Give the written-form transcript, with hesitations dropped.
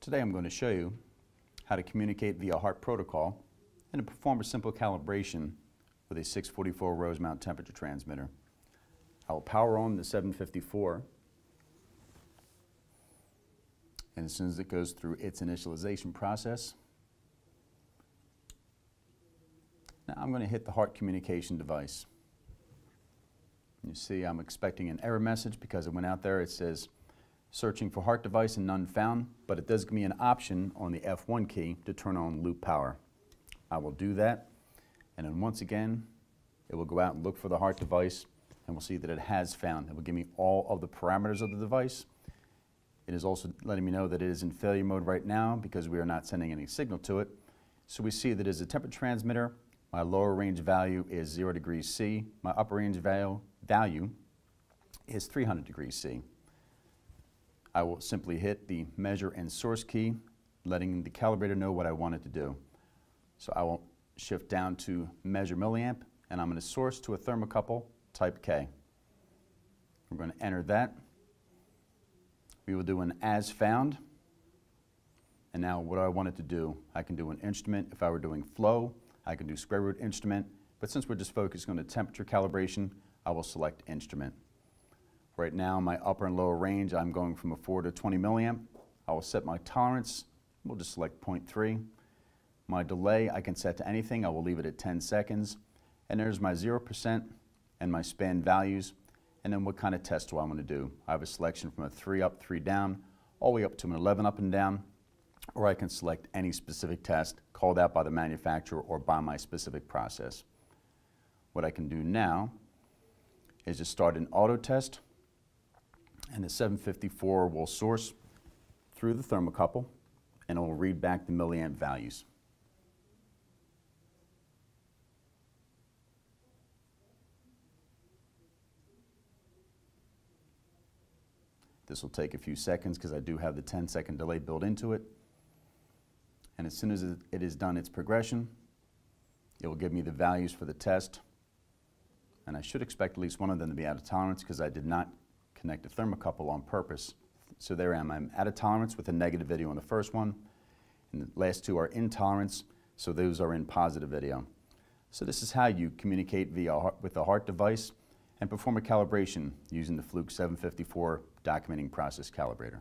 Today I'm going to show you how to communicate via HART protocol and to perform a simple calibration with a 644 rows mount temperature transmitter. I will power on the 754, and as soon as it goes through its initialization process, now I'm going to hit the HART communication device. You see I'm expecting an error message because it went out there. It says searching for HART device and none found, but it does give me an option on the F1 key to turn on loop power. I will do that, and then once again it will go out and look for the HART device, and we'll see that it has found. It will give me all of the parameters of the device. It is also letting me know that it is in failure mode right now because we are not sending any signal to it. So we see that it is a temperature transmitter. My lower range value is 0 degrees C. My upper range value is 300 degrees C. I will simply hit the measure and source key, letting the calibrator know what I want it to do. So I will shift down to measure milliamp, and I'm going to source to a thermocouple type K. We're going to enter that. We will do an as found. And now what do I want it to do? I can do an instrument. If I were doing flow, I can do square root instrument. But since we're just focusing on the temperature calibration, I will select instrument. Right now, my upper and lower range, I'm going from a 4 to 20 milliamp. I will set my tolerance. We'll just select 0.3. My delay, I can set to anything. I will leave it at 10 seconds. And there's my 0% and my span values. And then what kind of test do I want to do? I have a selection from a 3 up, 3 down, all the way up to an 11 up and down. Or I can select any specific test called out by the manufacturer or by my specific process. What I can do now is just start an auto test. And the 754 will source through the thermocouple, and it will read back the milliamp values. This will take a few seconds because I do have the 10-second delay built into it. And as soon as it has done its progression, it will give me the values for the test. And I should expect at least one of them to be out of tolerance because I did not connect a thermocouple on purpose. So there I am. I'm out of tolerance with a negative video on the first one, and the last two are in tolerance, so those are in positive video. So this is how you communicate with a HART device and perform a calibration using the Fluke 754 documenting process calibrator.